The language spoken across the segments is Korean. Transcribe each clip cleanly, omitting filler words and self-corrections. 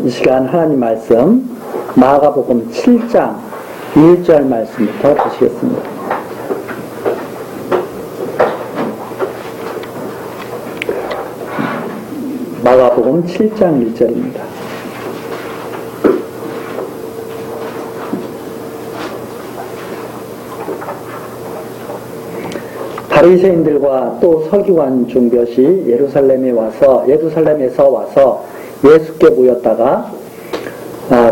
이 시간 하나님 말씀 마가복음 7장 1절 말씀부터 보시겠습니다. 마가복음 7장 1절입니다. 바리새인들과 또 서기관 중 몇이 예루살렘에서 와서 예수께 모였다가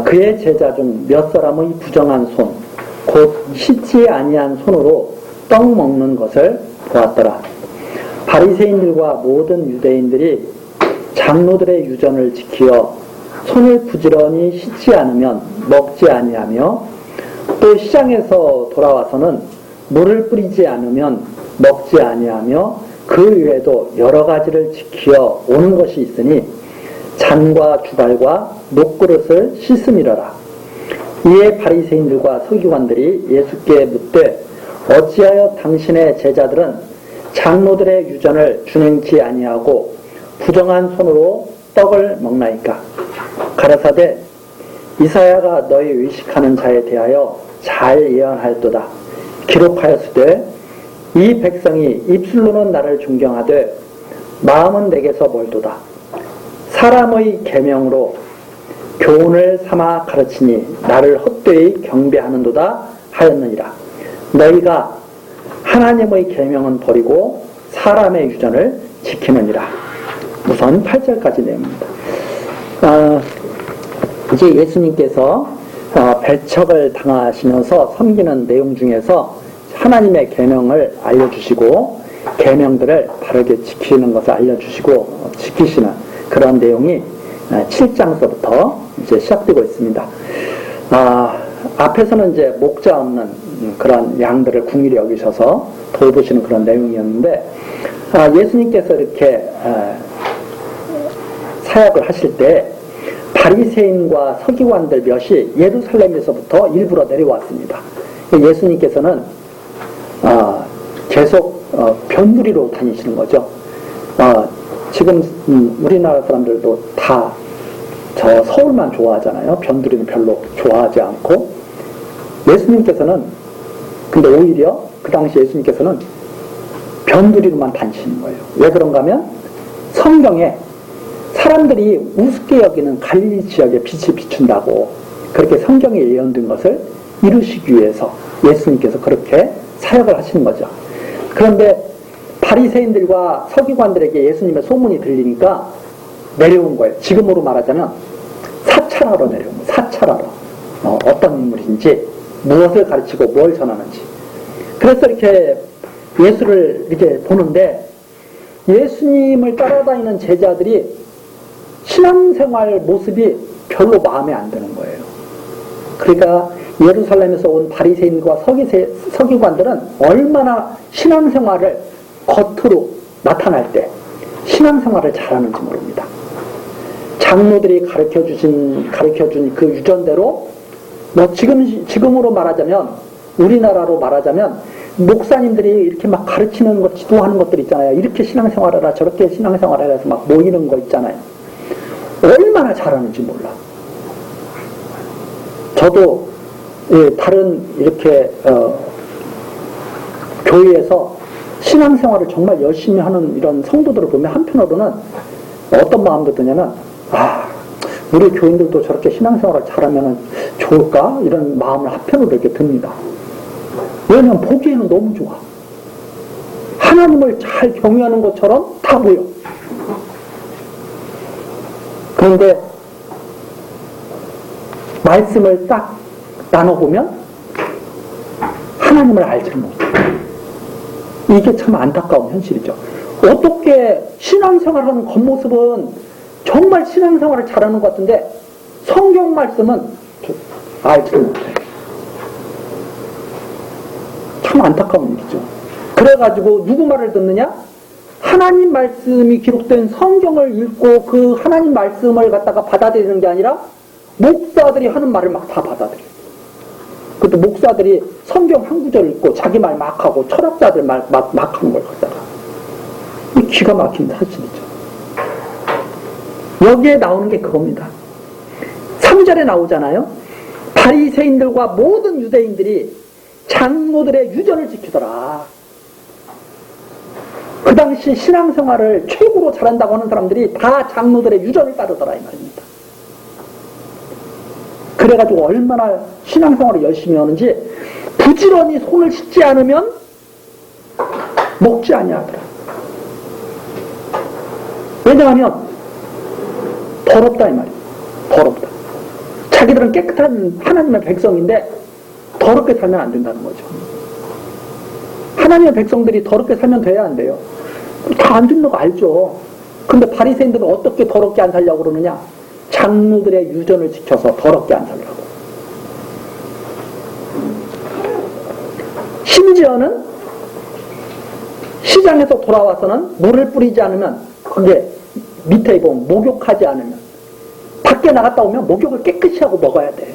그의 제자 중 몇 사람의 부정한 손, 곧 씻지 아니한 손으로 떡 먹는 것을 보았더라. 바리새인들과 모든 유대인들이 장로들의 유전을 지키어 손을 부지런히 씻지 않으면 먹지 아니하며, 또 시장에서 돌아와서는 물을 뿌리지 않으면 먹지 아니하며, 그 외에도 여러 가지를 지키어 오는 것이 있으니 잔과 주발과 녹그릇을 씻음이러라. 이에 바리새인들과 서기관들이 예수께 묻되, 어찌하여 당신의 제자들은 장로들의 유전을 준행치 아니하고 부정한 손으로 떡을 먹나이까? 가라사대, 이사야가 너희 의식하는 자에 대하여 잘 예언하였도다. 기록하였으되, 이 백성이 입술로는 나를 존경하되 마음은 내게서 멀도다. 사람의 계명으로 교훈을 삼아 가르치니 나를 헛되이 경배하는도다 하였느니라. 너희가 하나님의 계명은 버리고 사람의 유전을 지키느니라. 우선 8절까지 내용입니다. 이제 예수님께서 배척을 당하시면서 섬기는 내용 중에서 하나님의 계명을 알려주시고 계명들을 바르게 지키는 것을 알려주시고 지키시는 그런 내용이 7장서부터 이제 시작되고 있습니다. 앞에서는 이제 목자 없는 그런 양들을 궁일히 여기셔서 돌보시는 그런 내용이었는데, 예수님께서 이렇게 사역을 하실 때 바리새인과 서기관들 몇이 예루살렘에서부터 일부러 내려왔습니다. 예수님께서는 계속 변두리로 다니시는 거죠. 지금 우리나라 사람들도 다 저 서울만 좋아하잖아요. 변두리는 별로 좋아하지 않고, 예수님께서는 근데 오히려 그 당시 예수님께서는 변두리로만 다니시는 거예요. 왜 그런가 하면 성경에 사람들이 우습게 여기는 갈릴리 지역에 빛이 비춘다고 그렇게 성경에 예언된 것을 이루시기 위해서 예수님께서 그렇게 사역을 하시는 거죠. 그런데 바리새인들과 서기관들에게 예수님의 소문이 들리니까 내려온 거예요. 지금으로 말하자면 사찰하러 내려온 거예요. 사찰하러. 어떤 인물인지, 무엇을 가르치고 뭘 전하는지. 그래서 이렇게 예수를 이렇게 보는데, 예수님을 따라다니는 제자들이 신앙생활 모습이 별로 마음에 안 드는 거예요. 그러니까 예루살렘에서 온 바리새인과 서기관들은 얼마나 신앙생활을 겉으로 나타날 때 신앙생활을 잘하는지 모릅니다. 장로들이 가르쳐준 그 유전대로, 지금으로 말하자면, 우리나라로 말하자면 목사님들이 이렇게 막 가르치는 것, 지도하는 것들 있잖아요. 이렇게 신앙생활을 하라, 저렇게 신앙생활을 해서 막 모이는 거 있잖아요. 얼마나 잘하는지 몰라. 저도 다른 이렇게 교회에서 신앙생활을 정말 열심히 하는 이런 성도들을 보면 한편으로는 어떤 마음도 드냐면, 우리 교인들도 저렇게 신앙생활을 잘하면 좋을까? 이런 마음을 한편으로 이렇게 듭니다. 왜냐하면 보기에는 너무 좋아. 하나님을 잘 경외하는 것처럼 다 보여. 그런데 말씀을 딱 나눠보면 하나님을 알지 못해. 이게 참 안타까운 현실이죠. 어떻게 신앙생활하는 겉모습은 정말 신앙생활을 잘하는 것 같은데 성경 말씀은 알지 못해. 참 안타까운 일이죠. 그래가지고 누구 말을 듣느냐? 하나님 말씀이 기록된 성경을 읽고 그 하나님 말씀을 갖다가 받아들이는 게 아니라 목사들이 하는 말을 막 다 받아들여요. 그것도 목사들이 성경 한 구절 읽고 자기 말 막 하고 철학자들 말 막 하는 걸 갖다가. 이 기가 막힌 사실이죠. 여기에 나오는 게 그겁니다. 3절에 나오잖아요. 바리새인들과 모든 유대인들이 장로들의 유전을 지키더라. 그 당시 신앙생활을 최고로 잘한다고 하는 사람들이 다 장로들의 유전을 따르더라 이 말입니다. 그래가지고 얼마나 신앙생활을 열심히 하는지 부지런히 손을 씻지 않으면 먹지 아니하더라. 왜냐하면 더럽다 이 말이에요. 더럽다. 자기들은 깨끗한 하나님의 백성인데 더럽게 살면 안 된다는 거죠. 하나님의 백성들이 더럽게 살면 돼야 안 돼요. 다 안 듣는 거 알죠. 근데 바리새인들은 어떻게 더럽게 안 살려고 그러느냐? 장로들의 유전을 지켜서 더럽게 안 살려고. 심지어는 시장에서 돌아와서는 물을 뿌리지 않으면, 그게 밑에 보면 목욕하지 않으면, 밖에 나갔다 오면 목욕을 깨끗이 하고 먹어야 돼.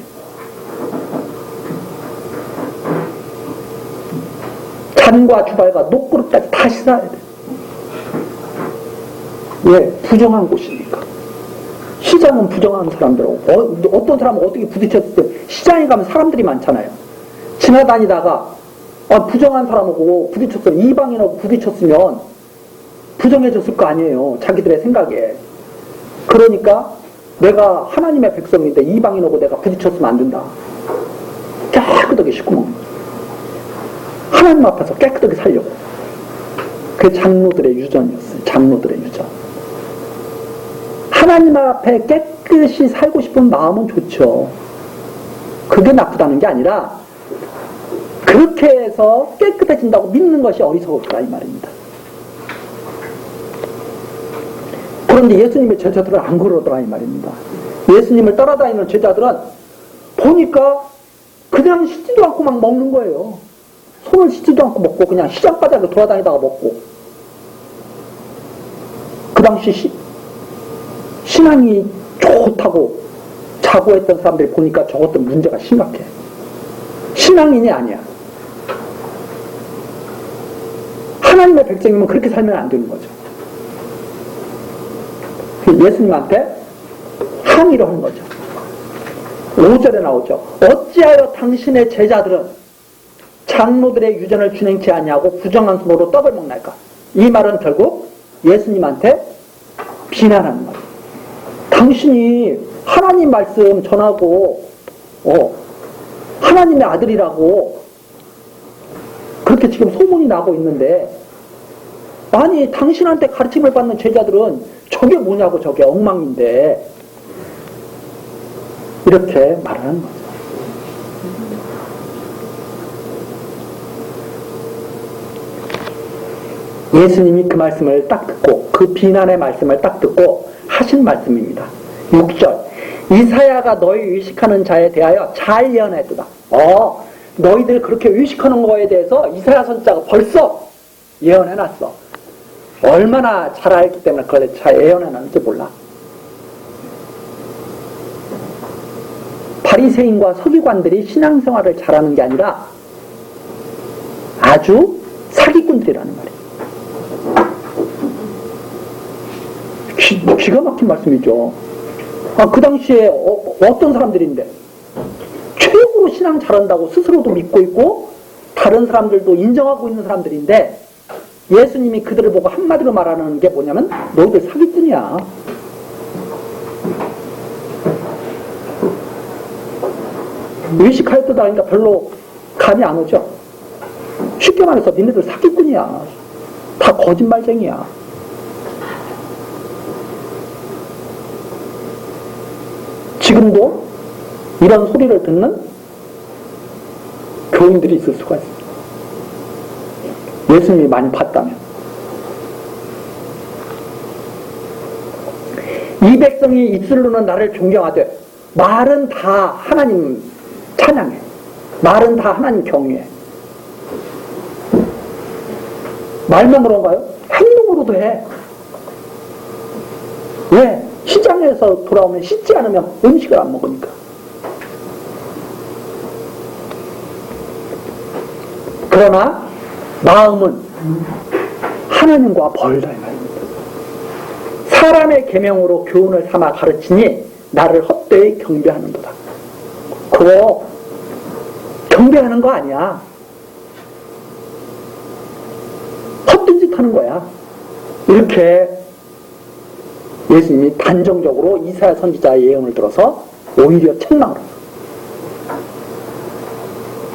잔과 주발과 녹그릇까지 다 씻어야 돼. 왜? 부정한 곳이니까. 시장은 부정한 사람들하고, 어떤 사람은 어떻게 부딪혔을 때, 시장에 가면 사람들이 많잖아요. 지나다니다가 부정한 사람하고 부딪혔으면, 이방인하고 부딪혔으면 부정해졌을 거 아니에요. 자기들의 생각에. 그러니까 내가 하나님의 백성인데 이방인하고 내가 부딪혔으면 안 된다. 깨끗하게 씻고 먹는 거죠. 하나님 앞에서 깨끗하게 살려고. 그게 장로들의 유전이었어요. 장로들의 유전. 하나님 앞에 깨끗이 살고 싶은 마음은 좋죠. 그게 나쁘다는 게 아니라 그렇게 해서 깨끗해진다고 믿는 것이 어리석었다 이 말입니다. 그런데 예수님의 제자들은 안 그러더라 이 말입니다. 예수님을 따라다니는 제자들은 보니까 그냥 씻지도 않고 막 먹는 거예요. 손을 씻지도 않고 먹고 그냥 시장바닥을 돌아다니다가 먹고. 그 당시 신앙이 좋다고 자고했던 사람들이 보니까 저것도 문제가 심각해. 신앙인이 아니야. 하나님의 백성이면 그렇게 살면 안 되는 거죠. 예수님한테 항의를 하는 거죠. 5절에 나오죠. 어찌하여 당신의 제자들은 장로들의 유전을 준행치 아니하고 부정한 손으로 떡을 먹나이까? 이 말은 결국 예수님한테 비난하는 거예요. 당신이 하나님 말씀 전하고 하나님의 아들이라고 그렇게 지금 소문이 나고 있는데, 아니 당신한테 가르침을 받는 제자들은 저게 뭐냐고, 저게 엉망인데, 이렇게 말하는 거죠. 예수님이 그 말씀을 딱 듣고, 그 비난의 말씀을 딱 듣고 하신 말씀입니다. 6절. 이사야가 너희 의식하는 자에 대하여 잘 예언했도다. 너희들 그렇게 의식하는 거에 대해서 이사야 선지자가 벌써 예언해놨어. 얼마나 잘 알기 때문에 그걸 잘 예언해놨는지 몰라. 바리새인과 서기관들이 신앙생활을 잘하는 게 아니라 아주 사기꾼들이라는 말이에요. 기가 막힌 말씀이죠. 그 당시에 어떤 사람들인데 최고로 신앙 잘한다고 스스로도 믿고 있고 다른 사람들도 인정하고 있는 사람들인데, 예수님이 그들을 보고 한마디로 말하는 게 뭐냐면 너희들 사기꾼이야. 의식하였다 하니까 별로 감이 안 오죠. 쉽게 말해서 니네들 사기꾼이야. 다 거짓말쟁이야. 지금도 이런 소리를 듣는 교인들이 있을 수가 있습니다. 예수님이 많이 봤다면. 이 백성이 입술로는 나를 존경하되 말은 다 하나님 찬양해. 말은 다 하나님 경외해. 말만 그런가요? 행동으로도 해. 왜? 시장에서 돌아오면 씻지 않으면 음식을 안 먹으니까. 그러나 마음은 하나님과 벌다 이 말입니다. 사람의 계명으로 교훈을 삼아 가르치니 나를 헛되이 경배하는도다. 그거 경배하는 거 아니야. 헛된 짓 하는 거야. 이렇게 예수님이 단정적으로 이사야 선지자의 예언을 들어서 오히려 책망을 합니다.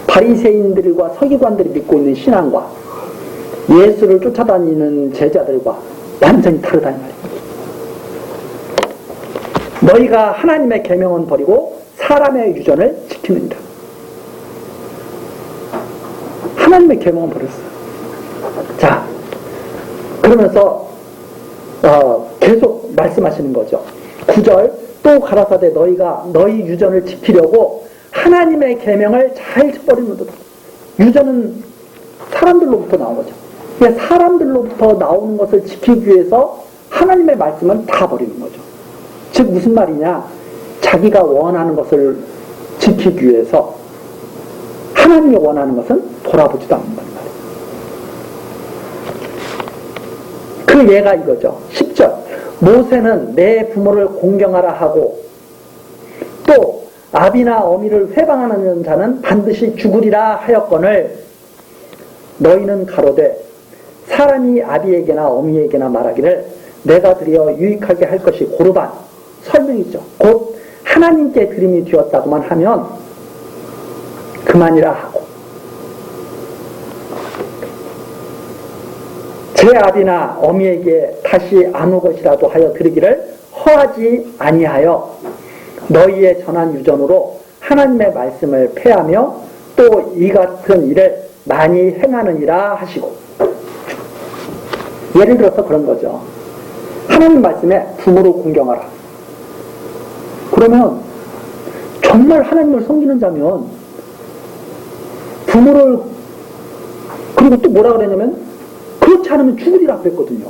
바리새인들과 서기관들이 믿고 있는 신앙과 예수를 쫓아다니는 제자들과 완전히 다르다 이 말이에요. 너희가 하나님의 계명은 버리고 사람의 유전을 지키느니라. 하나님의 계명은 버렸어요. 자, 그러면서 계속 말씀하시는 거죠. 9절 또 가라사대 너희가 너희 유전을 지키려고 하나님의 계명을 잘 버리는도다. 유전은 사람들로부터 나온 거죠. 사람들로부터 나오는 것을 지키기 위해서 하나님의 말씀은 다 버리는 거죠. 즉 무슨 말이냐, 자기가 원하는 것을 지키기 위해서 하나님이 원하는 것은 돌아보지도 않는다는 말이에요. 그 예가 이거죠. 10절 모세는 내 부모를 공경하라 하고 또 아비나 어미를 회방하는 자는 반드시 죽으리라 하였거늘 너희는 가로되 사람이 아비에게나 어미에게나 말하기를 내가 드려 유익하게 할 것이 고르반 설명이죠. 곧 하나님께 드림이 되었다고만 하면 그만이라 하고 제 아비나 어미에게 다시 아무 것이라도 하여 드리기를 허하지 아니하여 너희의 전한 유전으로 하나님의 말씀을 폐하며 또 이 같은 일을 많이 행하느니라 하시고, 예를 들어서 그런 거죠. 하나님 말씀에 부모를 공경하라. 그러면 정말 하나님을 섬기는 자면 부모를, 그리고 또 뭐라 그랬냐면 그렇지 않으면 죽으리라 그랬거든요.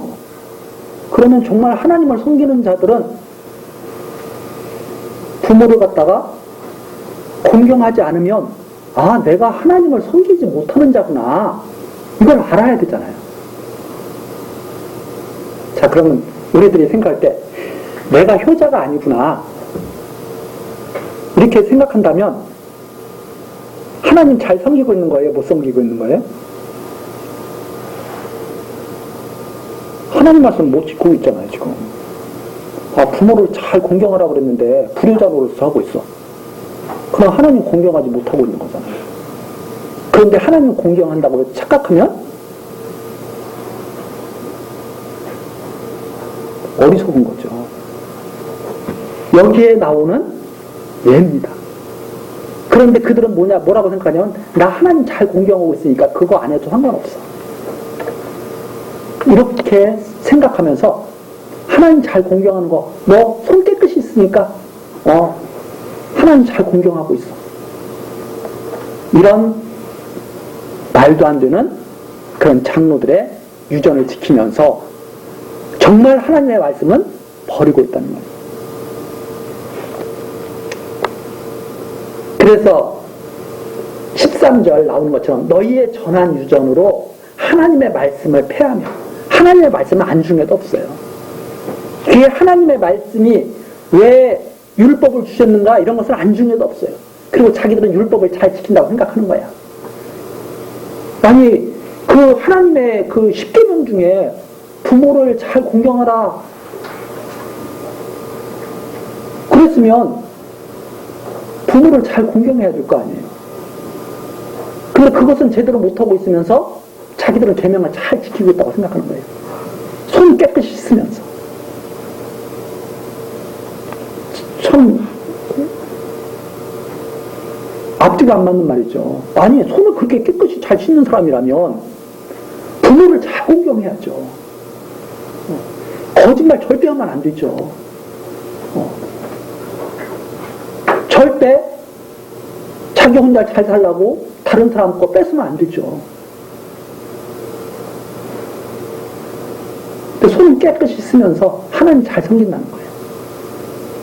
그러면 정말 하나님을 섬기는 자들은 부모를 갖다가 공경하지 않으면 아, 내가 하나님을 섬기지 못하는 자구나, 이걸 알아야 되잖아요. 자, 그러면 우리들이 생각할 때 내가 효자가 아니구나 이렇게 생각한다면 하나님 잘 섬기고 있는 거예요? 못 섬기고 있는 거예요? 하나님 말씀 못 지키고 있잖아요, 지금. 아, 부모를 잘 공경하라고 그랬는데 불효자 노릇을 하고 있어. 그럼 하나님 공경하지 못하고 있는 거잖아요. 그런데 하나님 공경한다고 착각하면 어리석은 거죠. 여기에 나오는 예입니다. 그런데 그들은 뭐라고 생각하냐면 나 하나님 잘 공경하고 있으니까 그거 안 해도 상관없어. 이렇게 생각하면서 하나님 잘 공경하는 거, 너 손 깨끗이 있으니까 하나님 잘 공경하고 있어. 이런 말도 안 되는 그런 장로들의 유전을 지키면서 정말 하나님의 말씀은 버리고 있다는 거예요. 그래서 13절 나오는 것처럼 너희의 전한 유전으로 하나님의 말씀을 폐하며, 하나님의 말씀은 안중에도 없어요. 그게 하나님의 말씀이 왜 율법을 주셨는가 이런 것은 안중에도 없어요. 그리고 자기들은 율법을 잘 지킨다고 생각하는 거야. 아니, 그 하나님의 그 10계명 중에 부모를 잘 공경하라 그랬으면 부모를 잘 공경해야 될 거 아니에요. 근데 그것은 제대로 못하고 있으면서 자기들은 계명을 잘 지키고 있다고 생각하는 거예요. 손 깨끗이 씻으면서. 참 앞뒤가 안 맞는 말이죠. 아니, 손을 그렇게 깨끗이 잘 씻는 사람이라면 부모를 잘 공경해야죠. 거짓말 절대 하면 안 되죠. 절대 자기 혼자 잘 살라고 다른 사람 거 뺏으면 안 되죠. 근데 손을 깨끗이 쓰면서 하나님 잘 섬긴다는 거예요.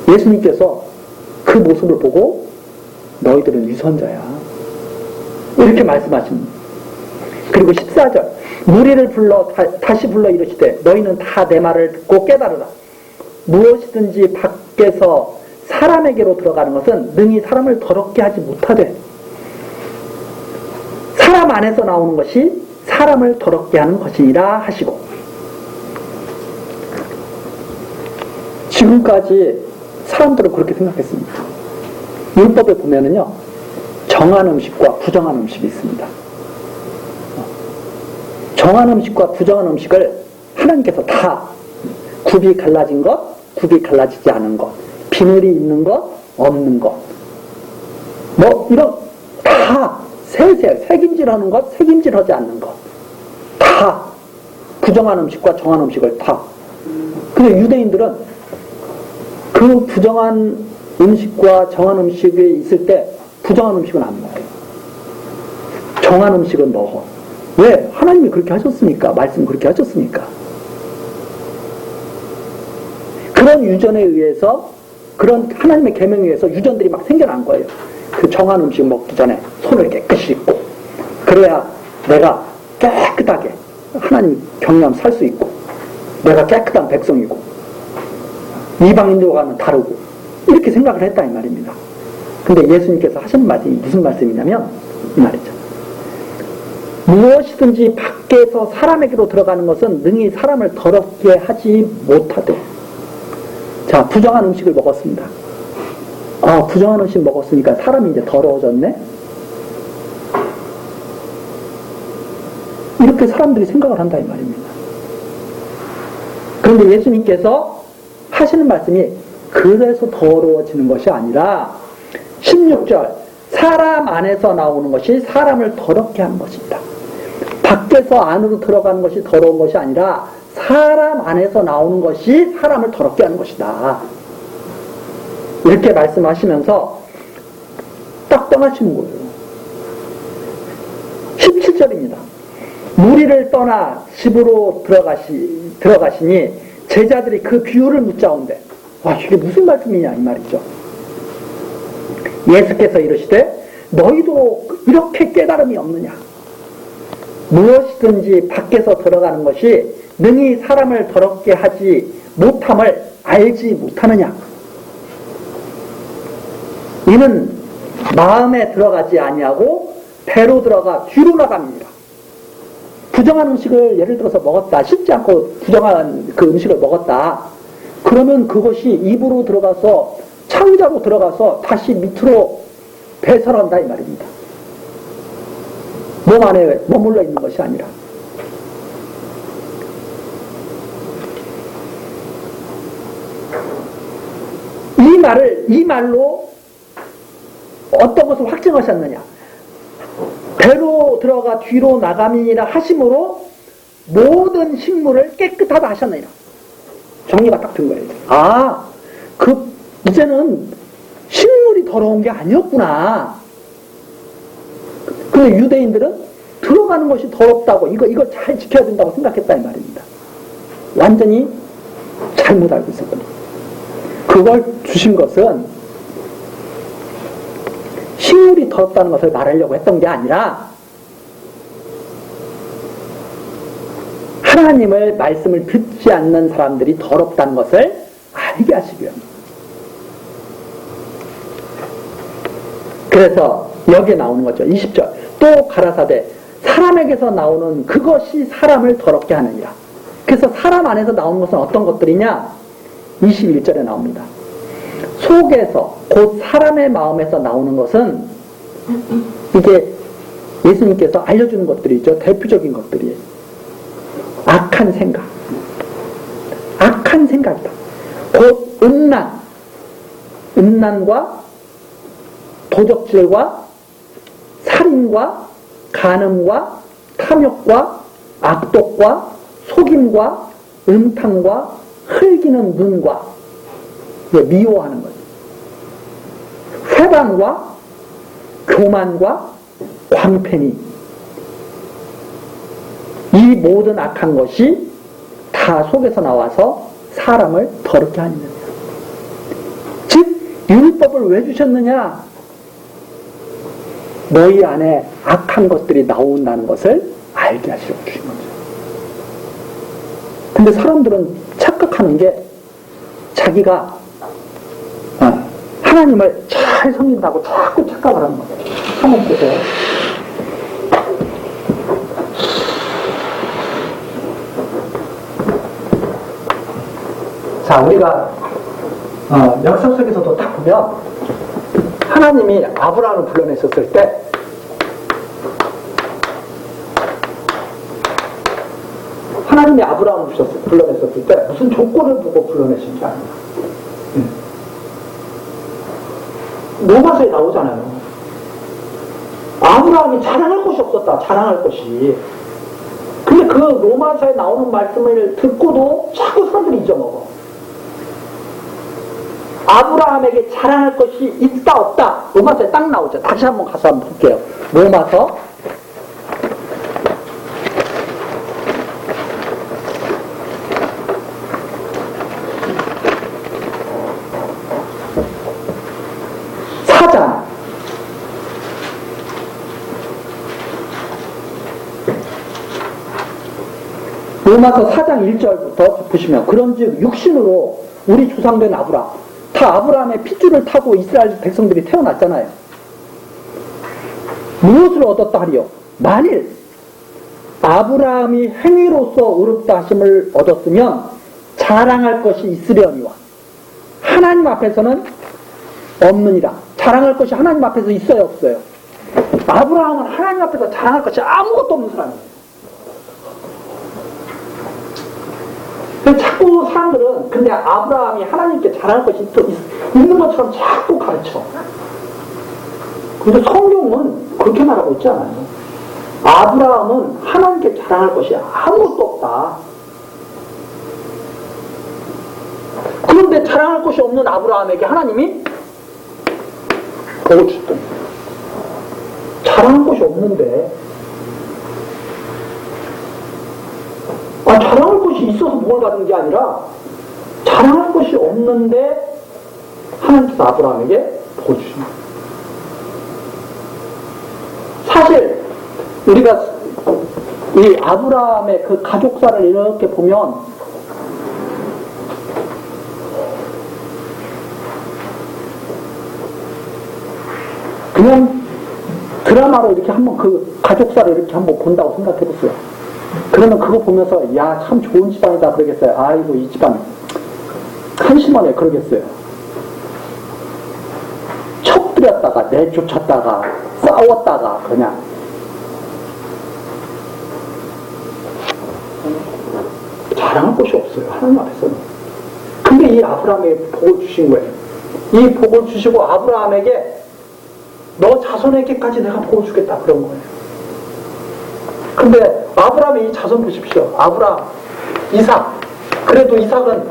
예수님께서 그 모습을 보고 너희들은 위선자야 이렇게 말씀하십니다. 그리고 14절 무리를 불러 다시 불러 이르시되 너희는 다 내 말을 듣고 깨달으라. 무엇이든지 밖에서 사람에게로 들어가는 것은 능히 사람을 더럽게 하지 못하되 사람 안에서 나오는 것이 사람을 더럽게 하는 것이니라 하시고, 지금까지 사람들은 그렇게 생각했습니다. 율법에 보면은요, 정한 음식과 부정한 음식이 있습니다. 정한 음식과 부정한 음식을 하나님께서 다 굽이 갈라진 것, 굽이 갈라지지 않은 것, 비늘이 있는 것, 없는 것, 뭐 이런 다 세세, 색임질하는 것, 색임질하지 않는 것, 다 부정한 음식과 정한 음식을 다. 근데 유대인들은 그 부정한 음식과 정한 음식이 있을 때 부정한 음식은 안 먹어요. 정한 음식은 먹어. 왜? 하나님이 그렇게 하셨으니까. 말씀 그렇게 하셨으니까. 그런 유전에 의해서, 그런 하나님의 계명에 의해서 유전들이 막 생겨난 거예요. 그 정한 음식 먹기 전에 손을 깨끗이 씻고, 그래야 내가 깨끗하게 하나님 경외하면 살 수 있고, 내가 깨끗한 백성이고, 이방인들과 가면 다르고, 이렇게 생각을 했다 이 말입니다. 근데 예수님께서 하시는 말씀이 무슨 말씀이냐면 이 말이죠. 무엇이든지 밖에서 사람에게로 들어가는 것은 능히 사람을 더럽게 하지 못하되. 자, 부정한 음식을 먹었습니다. 부정한 음식 먹었으니까 사람이 이제 더러워졌네? 이렇게 사람들이 생각을 한다 이 말입니다. 그런데 예수님께서 하시는 말씀이 그래서 더러워지는 것이 아니라 16절, 사람 안에서 나오는 것이 사람을 더럽게 하는 것입니다. 밖에서 안으로 들어가는 것이 더러운 것이 아니라 사람 안에서 나오는 것이 사람을 더럽게 하는 것이다. 이렇게 말씀하시면서 딱 떠나시는 거예요. 17절입니다. 무리를 떠나 집으로 들어가시니 제자들이 그 비유를 묻자온대. 이게 무슨 말씀이냐 이 말이죠. 예수께서 이르시되 너희도 이렇게 깨달음이 없느냐. 무엇이든지 밖에서 들어가는 것이 능히 사람을 더럽게 하지 못함을 알지 못하느냐. 이는 마음에 들어가지 아니하고 배로 들어가 뒤로 나갑니다. 부정한 음식을 예를 들어서 먹었다. 씻지 않고 부정한 그 음식을 먹었다. 그러면 그것이 입으로 들어가서 창자로 들어가서 다시 밑으로 배설한다 이 말입니다. 몸 안에 머물러 있는 것이 아니라. 이 말로 어떤 것을 확증하셨느냐. 배로 들어가 뒤로 나감이니라 하심으로 모든 식물을 깨끗하다 하셨느니라. 정리가 딱 된 거예요. 이제는 식물이 더러운 게 아니었구나. 근데 유대인들은 들어가는 것이 더럽다고 이걸 잘 지켜야 된다고 생각했다 이 말입니다. 완전히 잘못 알고 있었거든요. 그걸 주신 것은 식물이 더럽다는 것을 말하려고 했던 게 아니라 하나님을 말씀을 듣지 않는 사람들이 더럽다는 것을 알게 하시기 위함. 그래서 여기에 나오는 거죠. 20절. 또 가라사대 사람에게서 나오는 그것이 사람을 더럽게 하느니라. 그래서 사람 안에서 나오는 것은 어떤 것들이냐? 21절에 나옵니다. 속에서 곧 사람의 마음에서 나오는 것은 이게 예수님께서 알려주는 것들이죠. 대표적인 것들이에요. 악한 생각. 악한 생각이다. 곧 음란과 도적질과 살인과 간음과 탐욕과 악독과 속임과 음탕과 흘기는 눈과 미워하는 거죠. 회방과 교만과 광팬이 이 모든 악한 것이 다 속에서 나와서 사람을 더럽게 하는 거예요. 즉 율법을 왜 주셨느냐? 너희 안에 악한 것들이 나온다는 것을 알게 하시려고 주신 거죠. 근데 사람들은 착각하는 게 자기가 하나님을 잘 섬긴다고 자꾸 착각을 하는 거예요. 한번 보세요. 자, 우리가 역사 속에서도 딱 보면 하나님이 아브라함을 불러냈었을 때 하나님이 아브라함을 불러냈었을 때 무슨 조건을 보고 불러내신지 아니에요. 로마서에 나오잖아요. 아브라함이 자랑할 것이 없었다. 자랑할 것이. 근데 그 로마서에 나오는 말씀을 듣고도 자꾸 사람들이 잊어먹어. 아브라함에게 자랑할 것이 있다 없다. 로마서에 딱 나오죠. 다시 한번 가서 한번 볼게요. 로마서 4장 로마서 4장 1절부터 보시면 그런즉 육신으로 우리 조상된 아브라함 다 아브라함의 핏줄을 타고 이스라엘 백성들이 태어났잖아요. 무엇을 얻었다 하리요? 만일 아브라함이 행위로서 의롭다 하심을 얻었으면 자랑할 것이 있으려니와 하나님 앞에서는 없느니라. 자랑할 것이 하나님 앞에서 있어요 없어요? 아브라함은 하나님 앞에서 자랑할 것이 아무것도 없는 사람이에요. 자꾸 사람들은 근데 아브라함이 하나님께 자랑할 것이 있는 것처럼 자꾸 가르쳐. 근데 성경은 그렇게 말하고 있지 않아요. 아브라함은 하나님께 자랑할 것이 아무것도 없다. 그런데 자랑할 것이 없는 아브라함에게 하나님이 복을 줬더니 자랑할 것이 없는데 자랑할 것이 있어서 복을 받은 게 아니라 자랑할 것이 없는데 하나님께서 아브라함에게 복을 주십니다. 사실 우리가 이 아브라함의 그 가족사를 이렇게 보면 그냥 드라마로 이렇게 한번 그 가족사를 이렇게 한번 본다고 생각해 보세요. 그러면 그거 보면서 야 참 좋은 집안이다 그러겠어요. 아이고 이 집안 한심하네 그러겠어요. 척들였다가 내쫓았다가 싸웠다가 그냥 자랑할 것이 없어요. 하나님 앞에서는. 근데 이 아브라함에게 복을 주신 거예요. 이 복을 주시고 아브라함에게 너 자손에게까지 내가 복을 주겠다 그런 거예요. 근데 아브라함의 이 자손 보십시오. 아브라함, 이삭. 그래도 이삭은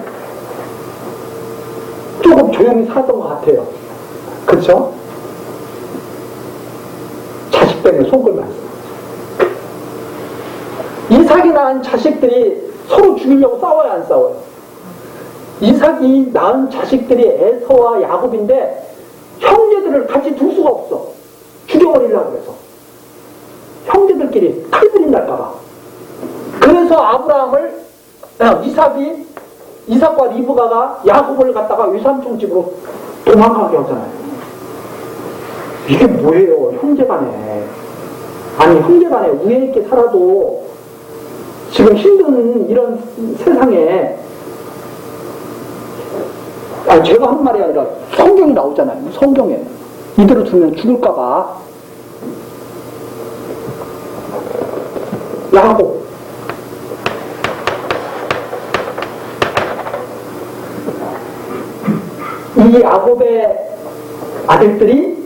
조금 조용히 살았던 것 같아요. 그렇죠? 자식 때문에 속을 많이 써. 이삭이 낳은 자식들이 서로 죽이려고 싸워야 안 싸워요? 이삭이 낳은 자식들이 에서와 야곱인데 형제들을 같이 둘 수가 없어. 죽여버리려고 해서. 형제들끼리 칼들이 날까봐. 그래서 아브라함을 이삭과 리브가가 야곱을 갖다가 외삼촌 집으로 도망가게 하잖아요. 이게 뭐예요? 형제간에. 아니 형제간에 우애 있게 살아도 지금 힘든 이런 세상에 제가 하는 말이 아니라 성경이 나오잖아요. 성경에 이대로 두면 죽을까봐 야곱 이 야곱의 아들들이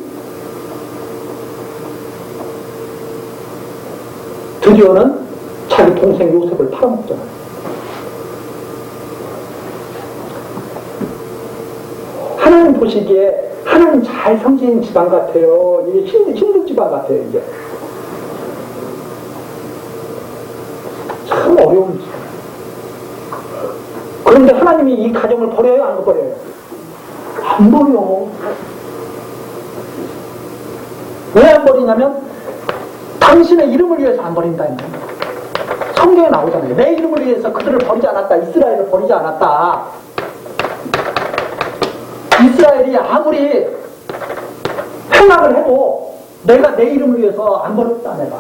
드디어는 자기 동생 요셉을 팔아먹잖아요. 하나님 보시기에 하나님 잘 섬기는 집안 같아요. 이게 힘든 집안 같아요. 이게 참 어려운 집안. 그런데 하나님이 이 가정을 버려요? 안 버려요? 안 버려. 왜 안 버리냐면 당신의 이름을 위해서 안 버린다는 거예요. 성경에 나오잖아요. 내 이름을 위해서 그들을 버리지 않았다. 이스라엘을 버리지 않았다. 이스라엘이 아무리 행악을 해도 내가 내 이름을 위해서 안 버렸다 내가.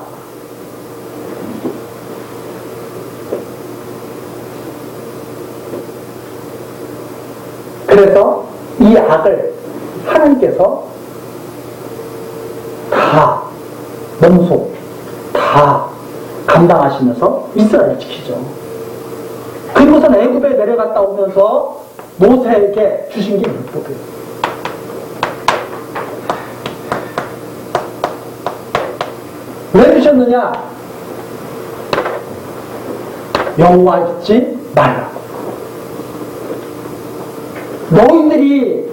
그래서 이 악을 하나님께서 다 몸소 다 감당하시면서 이스라엘을 지키죠. 그리고선 애굽에 내려갔다 오면서 모세에게 주신 게 율법이에요. 왜 주셨느냐? 여호와 잊지 말라고. 너희들이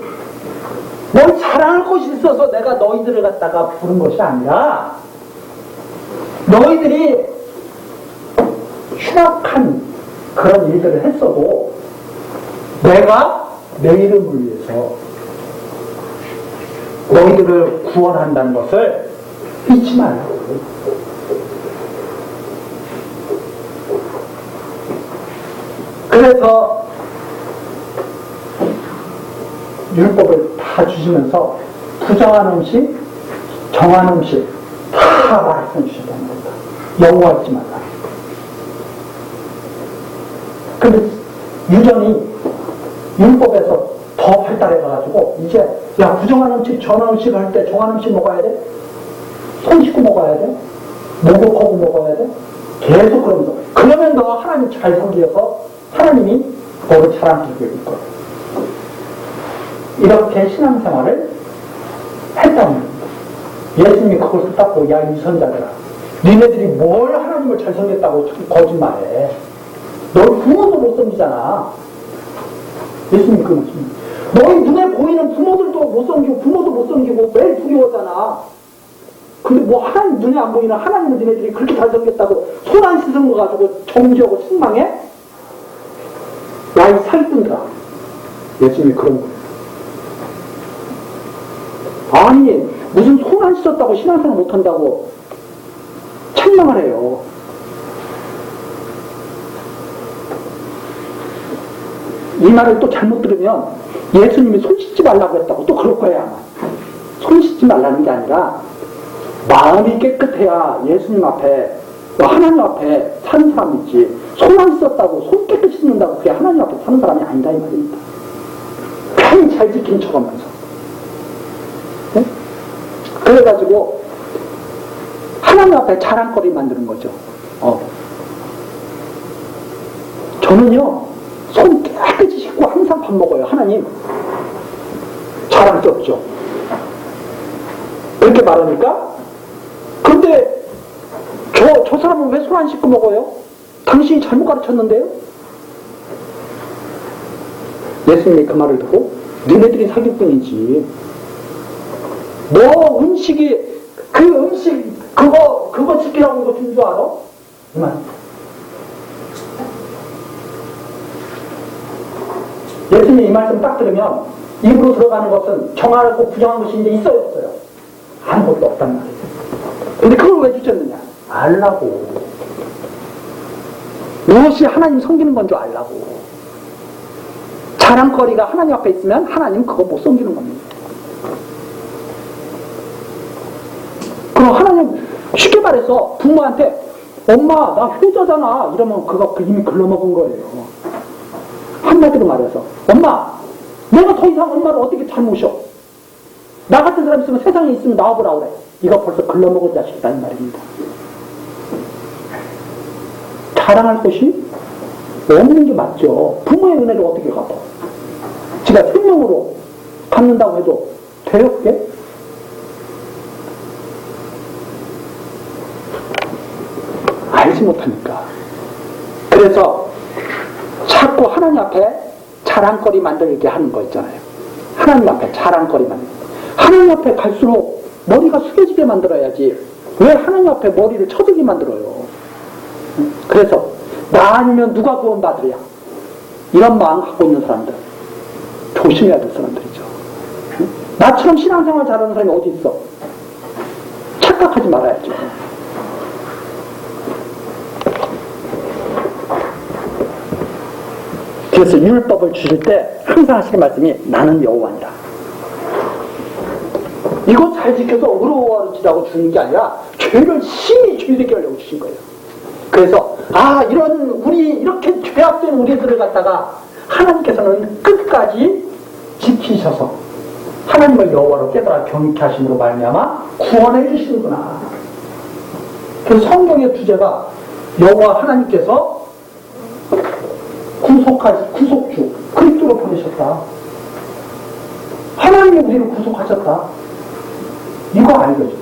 뭘 자랑할 것이 있어서 내가 너희들을 갖다가 부른 것이 아니라 너희들이 흉악한 그런 일들을 했어도 내가 내 이름을 위해서 너희들을 구원한다는 것을 잊지 말라고. 그래서 율법을 다 주시면서 부정한 음식, 정한 음식 다 말씀해 주셨다는 겁니다. 여호와 잊지 말라. 근데 유전이 율법에서 더 발달해가지고 이제 야 부정한 음식, 정한 음식 할 때 정한 음식 먹어야 돼? 손 씻고 먹어야 돼? 목욕하고 먹어야 돼? 계속 그러면서 그러면 너 하나님 잘 섬기어서 하나님이 너를 잘 안기게 될 거야. 이렇게 신앙생활을 했다는 겁니다. 예수님이 그걸 붙잡고 야 이 선자들아 니네들이 뭘 하나님을 잘 섬겼다고 거짓말해. 널 부모도 못 섬기잖아. 예수님이 그 말씀입니다. 너희 눈에 보이는 부모들도 못 섬기고 부모도 못 섬기고 매일 두려워하잖아. 근데 뭐 하나님 눈에 안 보이는 하나님은 니네들이 그렇게 잘 섬겼다고 손 안 씻은 거 가지고 정죄하고 실망해? 야 이 사기꾼들아. 예수님이 그런 거예요. 아니 무슨 손 안 씻었다고 신앙생활 못한다고 책망을 해요. 이 말을 또 잘못 들으면 예수님이 손 씻지 말라고 했다고 또 그럴 거야. 손 씻지 말라는 게 아니라 마음이 깨끗해야 예수님 앞에 하나님 앞에 사는 사람이지 손 안 씻었다고 손 깨끗이 씻는다고 그게 하나님 앞에 사는 사람이 아니다 이 말입니다. 괜히 잘 지킨 척하면서. 네? 그래가지고 하나님 앞에 자랑거리 만드는 거죠. 저는요 손 깨끗이 씻고 항상 밥 먹어요. 하나님 자랑 게 없죠. 이렇게 말하니까 근데 저 사람은 왜 손 안 씻고 먹어요? 당신이 잘못 가르쳤는데요? 예수님이 그 말을 듣고 너네들이 사기꾼이지. 너 음식이 그 음식 그거 지키라고 이거 준 줄 알아? 이 말. 예수님이 이 말씀 딱 들으면 입으로 들어가는 것은 정하고 부정한 것이 이제 있어요 없어요? 아무것도 없단 말이에요. 근데 그걸 왜 주셨느냐? 알라고. 무엇이 하나님 섬기는 건 줄 알라고. 자랑거리가 하나님 앞에 있으면 하나님 그거 못 섬기는 겁니다. 그럼 하나님 쉽게 말해서 부모한테 엄마 나 효자잖아 이러면 그거 이미 글러먹은 거예요. 한마디로 말해서 엄마 내가 더 이상 엄마를 어떻게 잘 모셔? 나 같은 사람 있으면 세상에 있으면 나와보라 그래. 이거 벌써 글러먹은 자식이다 이 말입니다. 자랑할 것이 없는 게 맞죠. 부모의 은혜를 어떻게 갚아? 지가 생명으로 갚는다고 해도 돼요 그게? 알지 못하니까. 그래서 자꾸 하나님 앞에 자랑거리 만들게 하는 거 있잖아요. 하나님 앞에 자랑거리 만들기. 하나님 앞에 갈수록 머리가 숙여지게 만들어야지 왜 하나님 앞에 머리를 쳐들게 만들어요. 그래서 나 아니면 누가 구원받으랴 이런 마음 갖고 있는 사람들 조심해야 될 사람들이죠. 나처럼 신앙생활 잘하는 사람이 어디 있어? 착각하지 말아야죠. 그래서 율법을 주실 때 항상 하시는 말씀이 나는 여호와니라. 이거 잘 지켜서 어려워지라고 주는 게 아니라 죄를 심히 죄되게 하려고 주신 거예요. 그래서 이런 우리 이렇게 죄악된 우리들을 갖다가 하나님께서는 끝까지 지키셔서 하나님을 여호와로 깨달아 경외케 하심으로 말미암아 구원해 주시는구나. 그래서 성경의 주제가 여호와 하나님께서 구속주 그리스도로 보내셨다. 하나님이 우리를 구속하셨다. 이거 알겠죠.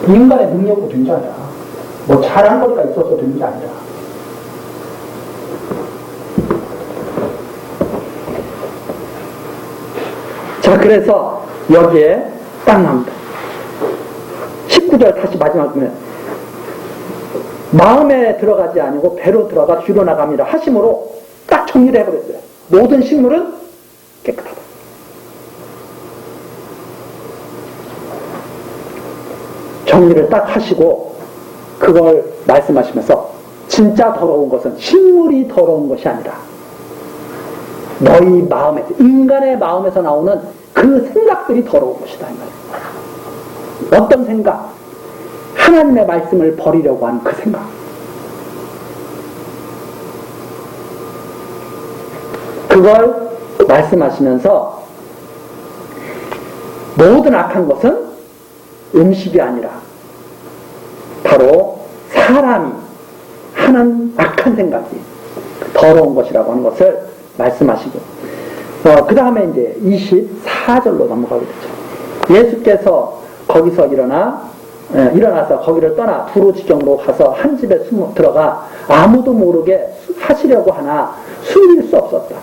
인간의 능력으로 된 게 아니라 뭐 잘한 거리가 있어서 된 게 아니라. 자, 그래서 여기에 딱 나옵니다. 19절 다시 마지막 보면 마음에 들어가지 아니고 배로 들어가 뒤로 나갑니다 하심으로 딱 정리를 해버렸어요. 모든 식물은 깨끗하다. 정리를 딱 하시고 그걸 말씀하시면서 진짜 더러운 것은 식물이 더러운 것이 아니라 너희 마음에서, 인간의 마음에서 나오는 그 생각들이 더러운 것이다. 어떤 생각? 하나님의 말씀을 버리려고 하는 그 생각. 그걸 말씀하시면서 모든 악한 것은 음식이 아니라 바로 사람이 하는 악한 생각이 더러운 것이라고 하는 것을 말씀하시고, 그 다음에 이제 24절로 넘어가게 되죠. 예수께서 거기서 일어나서 거기를 떠나 두로 지경으로 가서 한 집에 들어가 아무도 모르게 하시려고 하나 숨길 수 없었다.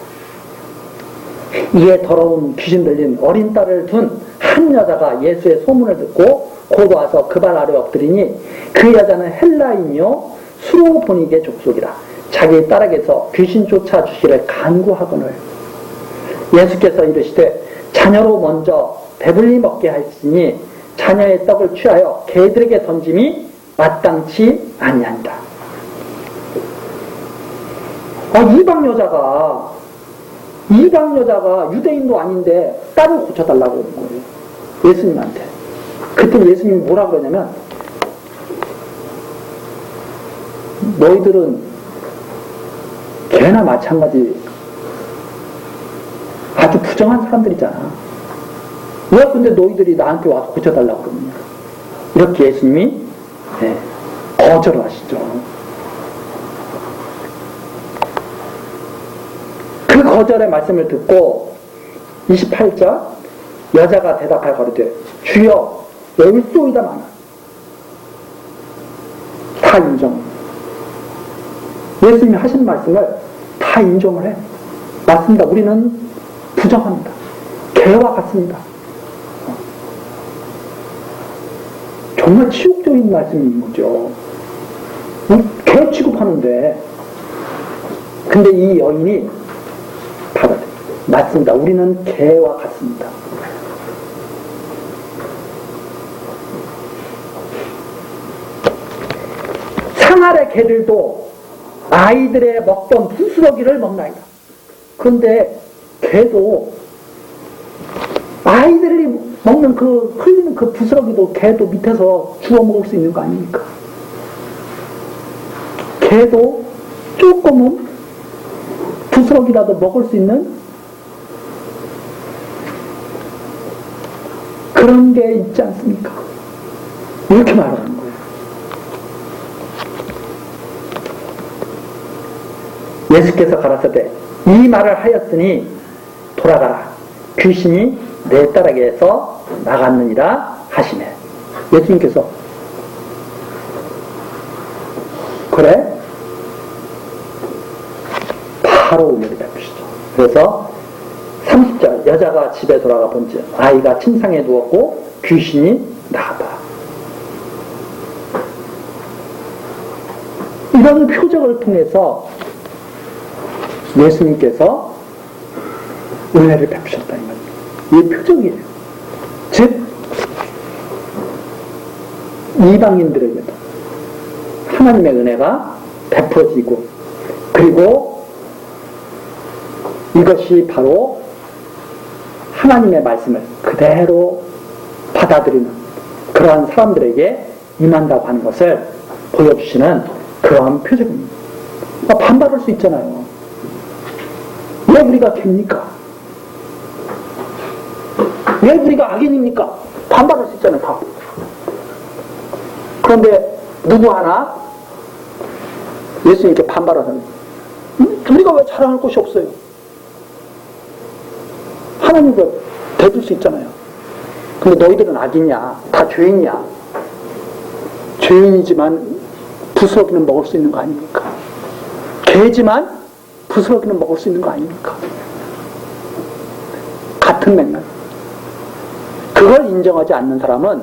이에 더러운 귀신 들린 어린 딸을 둔 한 여자가 예수의 소문을 듣고 곧 와서 그 발 아래 엎드리니 그 여자는 헬라인이요 수로보니게 족속이라. 자기 딸에게서 귀신 쫓아주시를 간구하거늘 예수께서 이르시되 자녀로 먼저 배불리 먹게 하시니 자녀의 떡을 취하여 개들에게 던짐이 마땅치 아니하니라. 이방 여자가 유대인도 아닌데 딸을 고쳐달라고 하는 거예요. 예수님한테. 그때 예수님이 뭐라 그러냐면 너희들은 개나 마찬가지 아주 부정한 사람들이잖아. 왜 근데 너희들이 나한테 와서 고쳐달라고 그러느냐. 이렇게 예수님이 거절을 하시죠. 그 거절의 말씀을 듣고 28절 여자가 대답하여 가로되 주여 올소이다마나 다 인정. 예수님이 하신 말씀을 다 인정을 해. 맞습니다. 우리는 부정합니다. 개와 같습니다. 정말 치욕적인 말씀인 거죠. 개 취급하는데 근데 이 여인이 받아들여요. 맞습니다. 우리는 개와 같습니다. 상아의 개들도 아이들의 먹던 부스러기를 먹나이다. 그런데 개도 아이들이 먹는 그 흘리는 그 부스러기도 개도 밑에서 주워 먹을 수 있는 거 아닙니까? 개도 조금은 부스러기라도 먹을 수 있는 그런 게 있지 않습니까? 이렇게 말하는 거예요. 예수께서 가라사대 이 말을 하였으니 돌아가라. 귀신이 내 딸에게서 나갔느니라 하시네. 예수님께서 그래? 바로 은혜를 베푸시죠. 그래서 30절 여자가 집에 돌아가 본즉 아이가 침상에 누웠고 귀신이 나갔다. 이런 표적을 통해서 예수님께서 은혜를 베푸셨다. 이 표적이에요. 즉 이방인들에게도 하나님의 은혜가 베풀어지고 그리고 이것이 바로 하나님의 말씀을 그대로 받아들이는 그러한 사람들에게 임한다고 하는 것을 보여주시는 그러한 표적입니다. 반발할 수 있잖아요. 왜 우리가 개입니까? 왜 우리가 악인입니까? 반발할 수 있잖아요. 다. 그런데 누구 하나 예수님께 반발하는 우리가 왜 자랑할 곳이 없어요? 하나님을 대줄 수 있잖아요. 근데 너희들은 악이냐? 다 죄인이야. 죄인이지만 부스러기는 먹을 수 있는 거 아닙니까? 개지만 부스러기는 먹을 수 있는 거 아닙니까? 같은 맥락. 그걸 인정하지 않는 사람은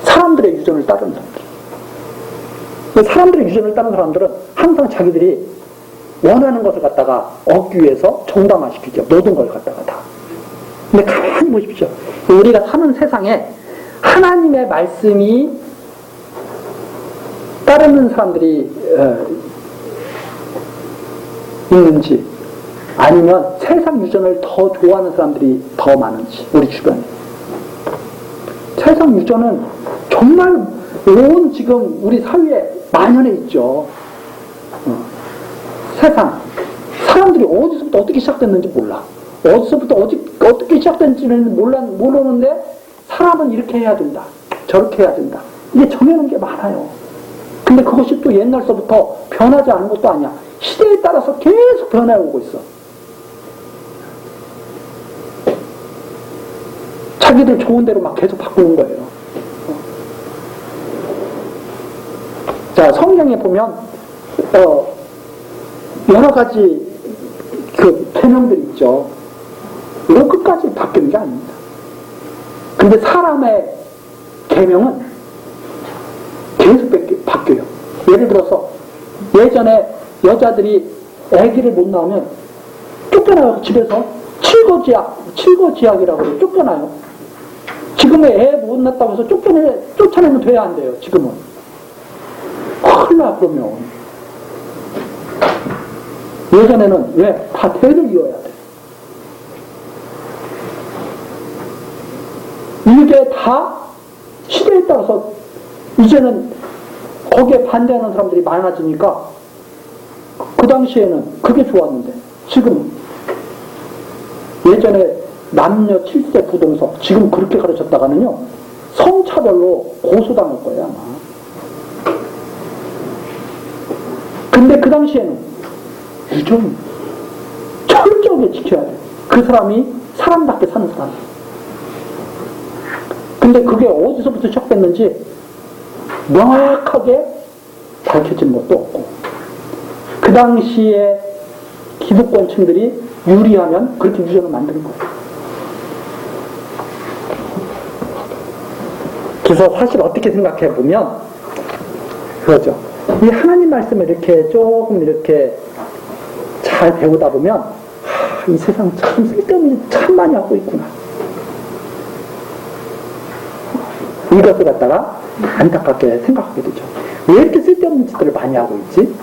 사람들의 유전을 따르는 사람들. 사람들의 유전을 따르는 사람들은 항상 자기들이 원하는 것을 갖다가 얻기 위해서 정당화시키죠. 모든 걸 갖다가 다. 근데 가만히 보십시오. 우리가 사는 세상에 하나님의 말씀이 따르는 사람들이 있는지 아니면 세상 유전을 더 좋아하는 사람들이 더 많은지 우리 주변에. 세상 유전은 정말 온 지금 우리 사회에 만연해 있죠. 세상 사람들이 어디서부터 어떻게 시작됐는지 몰라. 어디서부터 어떻게 시작됐는지는 모르는데 사람은 이렇게 해야 된다. 저렇게 해야 된다. 이게 정해놓은 게 많아요. 근데 그것이 또 옛날서부터 변하지 않은 것도 아니야. 시대에 따라서 계속 변해오고 있어. 자기들 좋은 대로 막 계속 바꾸는 거예요. 자, 성경에 보면 여러 가지 그 계명들이 있죠. 이건 끝까지 바뀌는 게 아닙니다. 근데 사람의 계명은 계속 바뀌어요. 예를 들어서 예전에 여자들이 아기를 못 낳으면 쫓겨나요. 집에서 칠거지약이라고 해요. 쫓겨나요. 지금은 애 못 낳았다고 해서 쫓아내면 돼야 안 돼요. 지금은 큰일 나. 그러면 예전에는 왜? 다 대를 이어야 돼. 이게 다 시대에 따라서 이제는 거기에 반대하는 사람들이 많아지니까 그 당시에는 그게 좋았는데 지금은 예전에 남녀 7세 부동석 지금 그렇게 가르쳤다가는요 성차별로 고소당할 거예요 아마. 근데 그 당시에는 유전 철저하게 지켜야 돼. 그 사람이 사람답게 사는 사람. 근데 그게 어디서부터 시작됐는지 명확하게 밝혀진 것도 없고 그 당시에 기득권층들이 유리하면 그렇게 유전을 만드는 거예요. 그래서 사실 어떻게 생각해 보면 그러죠. 이 하나님 말씀을 이렇게 조금 이렇게 잘 배우다 보면 이 세상 참 쓸데없는 일 참 많이 하고 있구나. 이것을 갖다가 안타깝게 생각하게 되죠. 왜 이렇게 쓸데없는 짓들을 많이 하고 있지?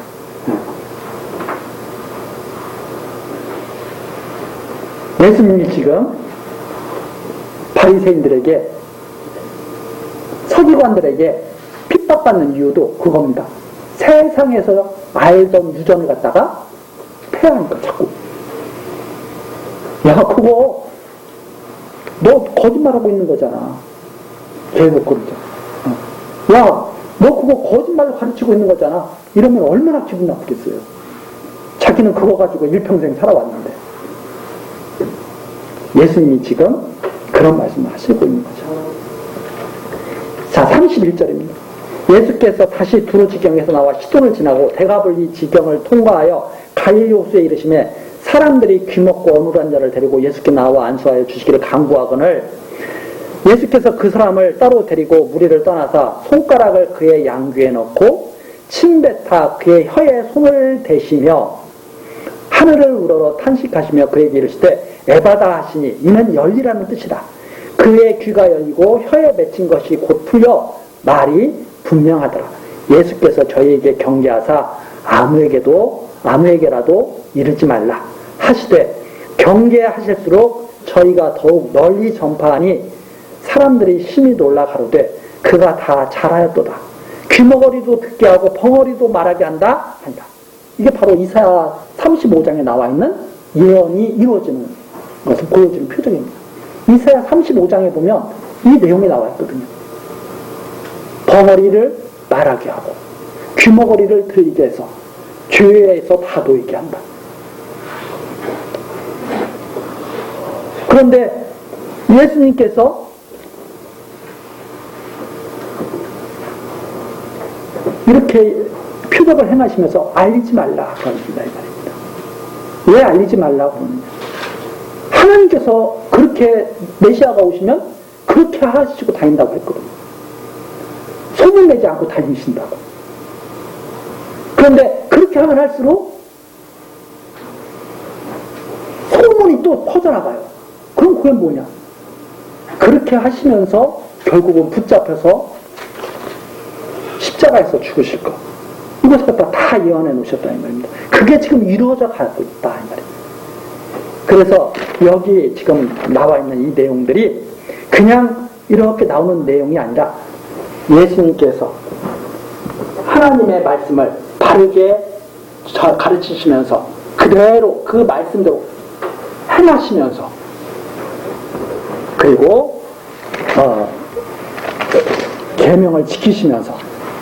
예수님이 지금 바리새인들에게 서기관들에게 핍박받는 이유도 그겁니다. 세상에서 알던 유전을 갖다가 폐하니까 자꾸. 야 그거 너 거짓말하고 있는 거잖아. 계속 그러죠. 야 너 그거 거짓말로 가르치고 있는 거잖아. 이러면 얼마나 기분 나쁘겠어요. 자기는 그거 가지고 일평생 살아왔는데. 예수님이 지금 그런 말씀을 하시고 있는 거죠. 자, 31절입니다. 예수께서 다시 두로 지경에서 나와 시돈을 지나고 대가볼리 지경을 통과하여 갈릴리 호수에 이르시매 사람들이 귀먹고 어눌한 자를 데리고 예수께 나와 안수하여 주시기를 간구하거늘 예수께서 그 사람을 따로 데리고 무리를 떠나사 손가락을 그의 양귀에 넣고 침뱉아 그의 혀에 손을 대시며 하늘을 우러러 탄식하시며 그에게 이르시되 에바다 하시니 이는 열리라는 뜻이다. 그의 귀가 열리고 혀에 맺힌 것이 곧 풀려 말이 분명하더라. 예수께서 저희에게 경계하사 아무에게라도 이르지 말라 하시되 경계하실수록 저희가 더욱 널리 전파하니 사람들이 심히 놀라 가로되 그가 다 잘하였도다. 귀머거리도 듣게 하고 벙어리도 말하게 한다. 이게 바로 이사야 35장에 나와 있는 예언이 이루어지는 것을 보여주는 표적입니다. 이사야 35장에 보면 이 내용이 나와 있거든요. 벙어리를 말하게 하고 귀머거리를 들리게 해서 죄에서 다 놓이게 한다. 그런데 예수님께서 이렇게 표적을 행하시면서 알리지 말라 그러십니다. 이 말입니다. 왜 알리지 말라고 그러느냐. 하나님께서 그렇게 메시아가 오시면 그렇게 하시고 다닌다고 했거든요. 소문내지 않고 다니신다고. 그런데 그렇게 하면 할수록 소문이 또 퍼져나가요. 그럼 그게 뭐냐. 그렇게 하시면서 결국은 붙잡혀서 십자가에서 죽으실 것. 이것을 갖다 다 예언해 놓으셨다 이 말입니다. 그게 지금 이루어져 가고 있다 이 말입니다. 그래서 여기 지금 나와 있는 이 내용들이 그냥 이렇게 나오는 내용이 아니라 예수님께서 하나님의 말씀을 바르게 가르치시면서 그대로 그 말씀대로 행하시면서 그리고 계명을 지키시면서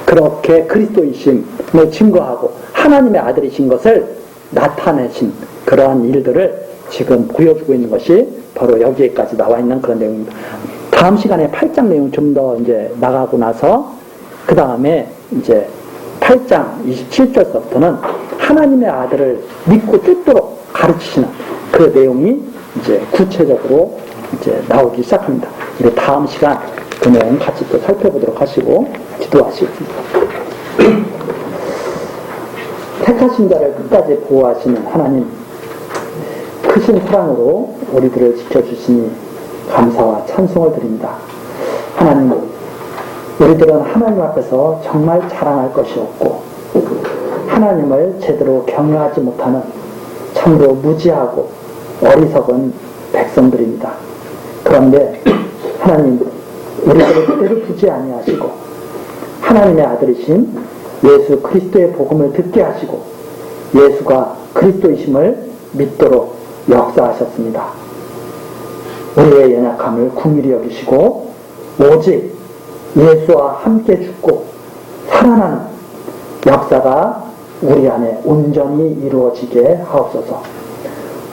그렇게 그리스도이심을 증거하고 하나님의 아들이신 것을 나타내신 그러한 일들을 지금 보여주고 있는 것이 바로 여기에까지 나와 있는 그런 내용입니다. 다음 시간에 8장 내용 좀 더 이제 나가고 나서 그 다음에 이제 8장 27절서부터는 하나님의 아들을 믿고 쫓도록 가르치시는 그 내용이 이제 구체적으로 이제 나오기 시작합니다. 우리 다음 시간 그 내용 같이 또 살펴보도록 하시고 기도하시겠습니다. 택하신 자를 끝까지 보호하시는 하나님, 크신 사랑으로 우리들을 지켜주시니 감사와 찬송을 드립니다. 하나님, 우리들은 하나님 앞에서 정말 자랑할 것이 없고 하나님을 제대로 경외하지 못하는 참으로 무지하고 어리석은 백성들입니다. 그런데 하나님, 우리들을 그대로 두지 아니하시고 하나님의 아들이신 예수 그리스도의 복음을 듣게 하시고 예수가 그리스도이심을 믿도록 역사하셨습니다. 우리의 연약함을 긍휼히 여기시고 오직 예수와 함께 죽고 살아나는 역사가 우리 안에 온전히 이루어지게 하옵소서.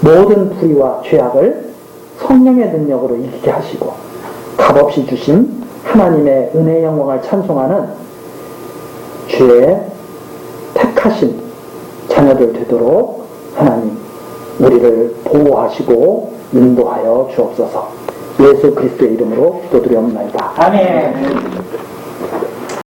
모든 불의와 죄악을 성령의 능력으로 이기게 하시고 값없이 주신 하나님의 은혜의 영광을 찬송하는 주의 택하신 자녀들 되도록 하나님 우리를 보호하시고 인도하여 주옵소서. 예수 그리스도의 이름으로 기도드리옵나이다. 아멘.